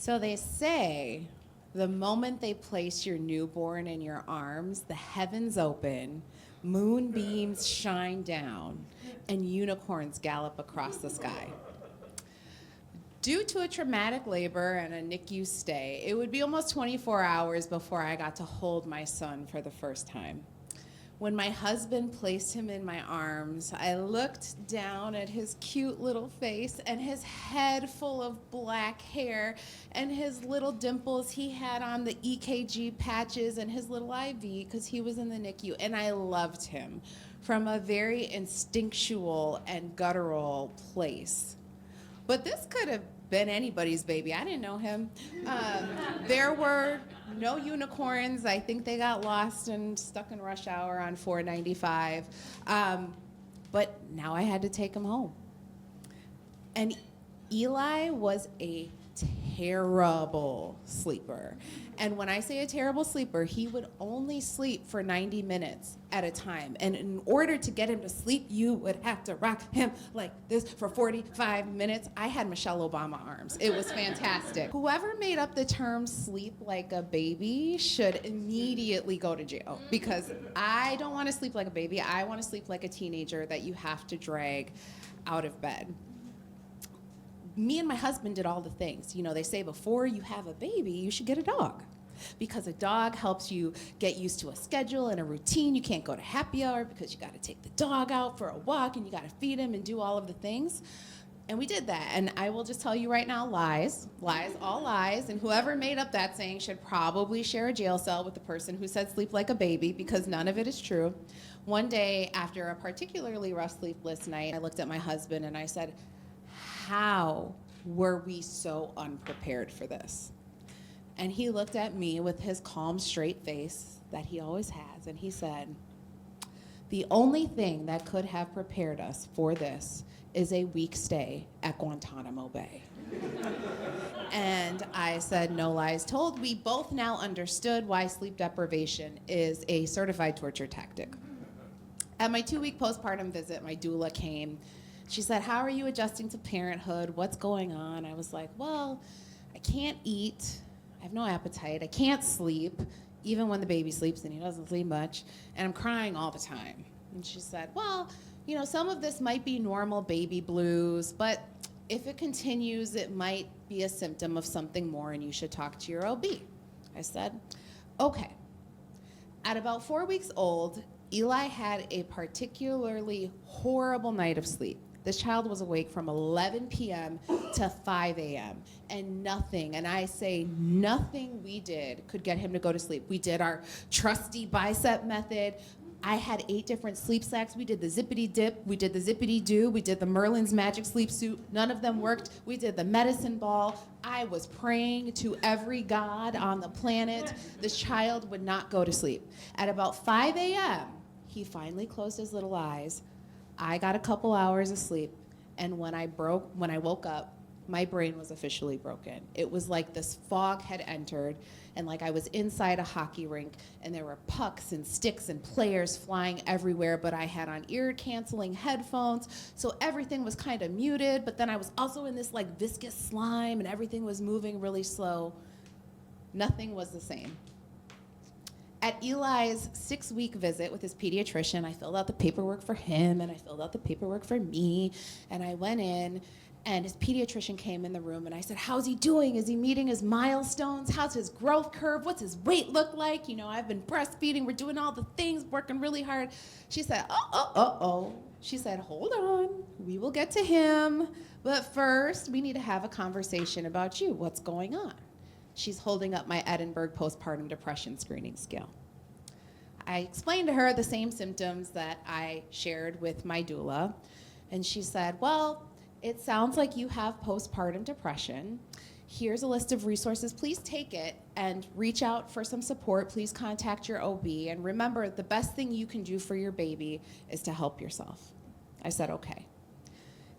So they say the moment they place your newborn in your arms, the heavens open, moonbeams shine down, and unicorns gallop across the sky. Due to a traumatic labor and a NICU stay, it would be almost 24 hours before I got to hold my son for the first time. When my husband placed him in my arms, I looked down at his cute little face and his head full of black hair and his little dimples he had on the EKG patches and his little IV because he was in the NICU, and I loved him from a very instinctual and guttural place. But this could have been anybody's baby. I didn't know him. There were no unicorns. I think they got lost and stuck in rush hour on 495. But now I had to take him home. And Eli was a terrible sleeper. And when I say a terrible sleeper, he would only sleep for 90 minutes at a time. And in order to get him to sleep, you would have to rock him like this for 45 minutes. I had Michelle Obama arms. It was fantastic. Whoever made up the term sleep like a baby should immediately go to jail, because I don't want to sleep like a baby. I want to sleep like a teenager that you have to drag out of bed. Me and my husband did all the things. You know, they say before you have a baby, you should get a dog, because a dog helps you get used to a schedule and a routine. You can't go to happy hour because you got to take the dog out for a walk and you got to feed him and do all of the things. And we did that. And I will just tell you right now, lies, all lies. And whoever made up that saying should probably share a jail cell with the person who said sleep like a baby, because none of it is true. One day after a particularly rough sleepless night, I looked at my husband and I said, how were we so unprepared for this? And he looked at me with his calm, straight face that he always has, and he said, the only thing that could have prepared us for this is a week stay at Guantanamo Bay. And I said, no lies told. We both now understood why sleep deprivation is a certified torture tactic. At my 2-week postpartum visit, my doula came. She said, how are you adjusting to parenthood? What's going on? I was like, well, I can't eat. I have no appetite. I can't sleep, even when the baby sleeps, and he doesn't sleep much. And I'm crying all the time. And she said, well, you know, some of this might be normal baby blues, but if it continues, it might be a symptom of something more, and you should talk to your OB. I said, okay. At about 4 weeks old, Eli had a particularly horrible night of sleep. This child was awake from 11 p.m. to 5 a.m. and nothing, and I say nothing we did could get him to go to sleep. We did our trusty bicep method. I had 8 different sleep sacks. We did the zippity dip, we did the zippity do, we did the Merlin's magic sleep suit. None of them worked. We did the medicine ball. I was praying to every god on the planet. This child would not go to sleep. At about 5 a.m., he finally closed his little eyes. I got a couple hours of sleep, and when I woke up, my brain was officially broken. It was like this fog had entered, and like I was inside a hockey rink, and there were pucks and sticks and players flying everywhere, but I had on ear-canceling headphones, so everything was kind of muted, but then I was also in this like viscous slime, and everything was moving really slow. Nothing was the same. At Eli's 6-week visit with his pediatrician, I filled out the paperwork for him, and I filled out the paperwork for me, and I went in, and his pediatrician came in the room, and I said, how's he doing? Is he meeting his milestones? How's his growth curve? What's his weight look like? You know, I've been breastfeeding. We're doing all the things, working really hard. She said, She said, hold on. We will get to him. But first, we need to have a conversation about you. What's going on? She's holding up my Edinburgh postpartum depression screening scale. I explained to her the same symptoms that I shared with my doula, and she said, well, it sounds like you have postpartum depression. Here's a list of resources. Please take it and reach out for some support. Please contact your OB, and remember, the best thing you can do for your baby is to help yourself. I said, okay.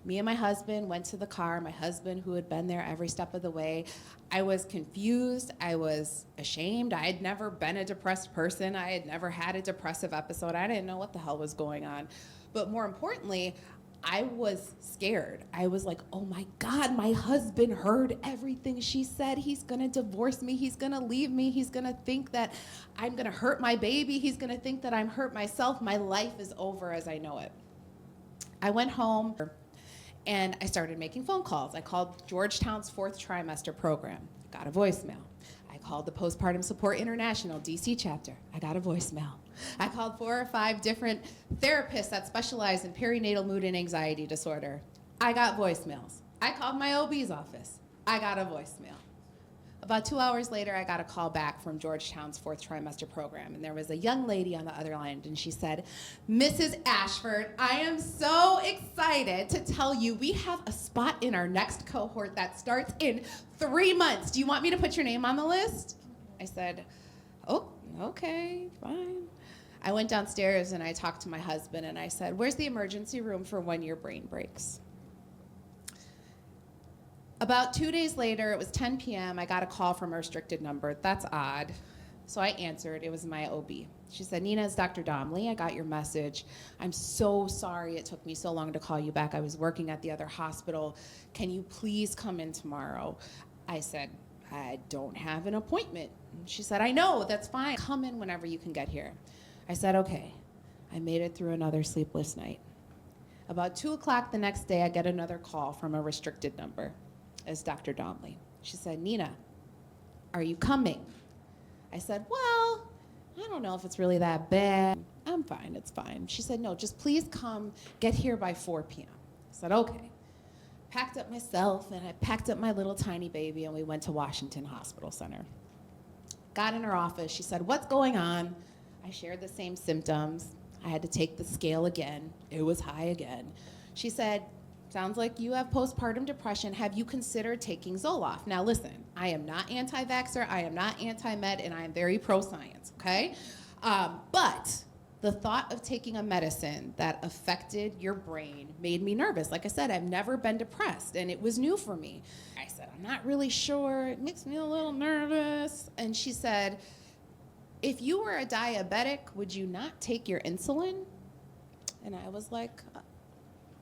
Me and my husband went to the car, my husband who had been there every step of the way. I was confused, I was ashamed. I had never been a depressed person. I had never had a depressive episode. I didn't know what the hell was going on. But more importantly, I was scared. I was like, oh my God, my husband heard everything she said. He's gonna divorce me. He's gonna leave me. He's gonna think that I'm gonna hurt my baby. He's gonna think that I'm hurt myself. My life is over as I know it. I went home and I started making phone calls. I called Georgetown's 4th trimester program, got a voicemail. I called the Postpartum Support International DC chapter. I got a voicemail. I called 4 or 5 different therapists that specialize in perinatal mood and anxiety disorder. I got voicemails. I called my OB's office. I got a voicemail. About 2 hours later, I got a call back from Georgetown's 4th trimester program, and there was a young lady on the other line, and she said, Mrs. Ashford, I am so excited to tell you we have a spot in our next cohort that starts in 3 months. Do you want me to put your name on the list? I said, oh, okay, fine. I went downstairs and I talked to my husband and I said, where's the emergency room for when your brain breaks? About 2 days later, it was 10 p.m., I got a call from a restricted number. That's odd. So I answered. It was my OB. She said, Nina, it's Dr. Domley. I got your message. I'm so sorry it took me so long to call you back. I was working at the other hospital. Can you please come in tomorrow? I said, I don't have an appointment. And she said, I know, that's fine. Come in whenever you can get here. I said, okay. I made it through another sleepless night. About 2 o'clock the next day, I get another call from a restricted number. It's Dr. Domley. She said, Nina, are you coming? I said, well, I don't know if it's really that bad. I'm fine, it's fine. She said, no, just please come, get here by 4 p.m. I said, okay. Packed up myself and I packed up my little tiny baby and we went to Washington Hospital Center. Got in her office, she said, what's going on? I shared the same symptoms. I had to take the scale again. It was high again. She said, sounds like you have postpartum depression. Have you considered taking Zoloft? Now listen, I am not anti-vaxxer, I am not anti-med, and I am very pro-science, okay? But the thought of taking a medicine that affected your brain made me nervous. Like I said, I've never been depressed, and it was new for me. I said, I'm not really sure. It makes me a little nervous. And she said, if you were a diabetic, would you not take your insulin? And I was like,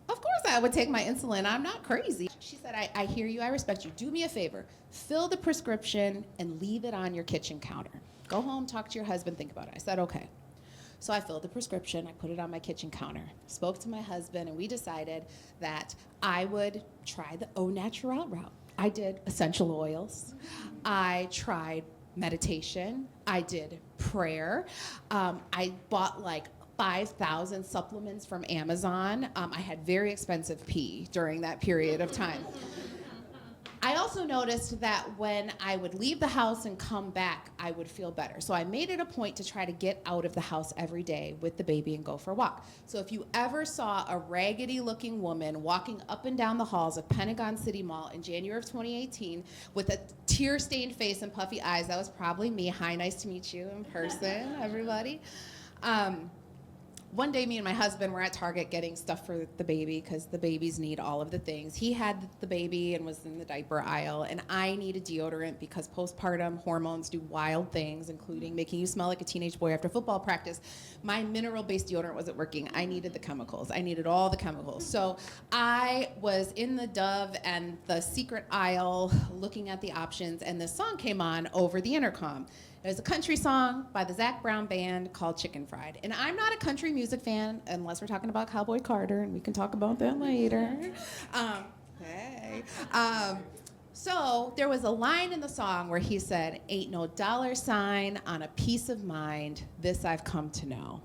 of course I would take my insulin. I'm not crazy. She said, I hear you, I respect you. Do me a favor, fill the prescription and leave it on your kitchen counter. Go home, talk to your husband, think about it. I said, okay. So I filled the prescription, I put it on my kitchen counter, spoke to my husband, and we decided that I would try the au naturel route. I did essential oils. I tried meditation. I did prayer. I bought like 5,000 supplements from Amazon. I had very expensive pee during that period of time. I also noticed that when I would leave the house and come back, I would feel better. So I made it a point to try to get out of the house every day with the baby and go for a walk. So if you ever saw a raggedy looking woman walking up and down the halls of Pentagon City Mall in January of 2018 with a tear-stained face and puffy eyes, that was probably me. Hi, nice to meet you in person, everybody. One day, me and my husband were at Target getting stuff for the baby because the babies need all of the things. He had the baby and was in the diaper aisle, and I needed deodorant because postpartum hormones do wild things, including making you smell like a teenage boy after football practice. My mineral-based deodorant wasn't working. I needed the chemicals. I needed all the chemicals. So I was in the Dove and the secret aisle looking at the options, and this song came on over the intercom. It was a country song by the Zac Brown Band called Chicken Fried. And I'm not a country music fan unless we're talking about Cowboy Carter, and we can talk about that later. So there was a line in the song where he said, ain't no $sign on a piece of mind, this I've come to know.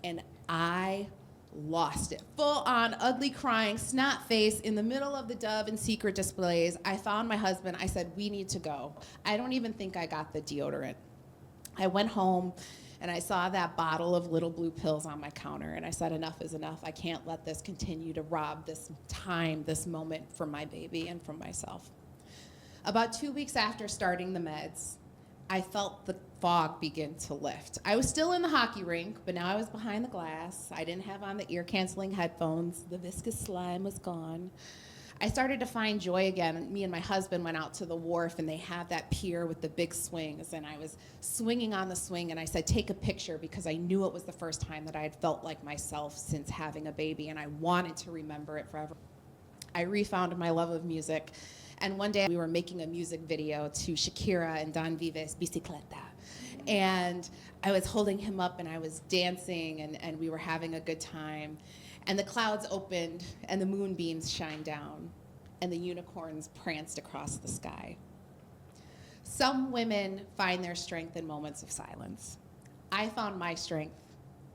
And I lost it. Full on, ugly crying, snot face in the middle of the Dove and Secret displays. I found my husband. I said, we need to go. I don't even think I got the deodorant. I went home and I saw that bottle of little blue pills on my counter, and I said, enough is enough. I can't let this continue to rob this time, this moment from my baby and from myself. About 2 weeks after starting the meds, I felt the fog begin to lift. I was still in the hockey rink, but now I was behind the glass. I didn't have on the ear-canceling headphones. The viscous slime was gone. I started to find joy again. Me and my husband went out to the wharf, and they had that pier with the big swings, and I was swinging on the swing, and I said, take a picture, because I knew it was the first time that I had felt like myself since having a baby, and I wanted to remember it forever. I refound my love of music, and one day we were making a music video to Shakira and Don Vive's Bicicleta, and I was holding him up, and I was dancing, and we were having a good time. And the clouds opened, and the moonbeams shined down, and the unicorns pranced across the sky. Some women find their strength in moments of silence. I found my strength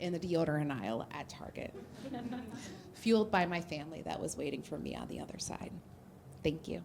in the deodorant aisle at Target, fueled by my family that was waiting for me on the other side. Thank you.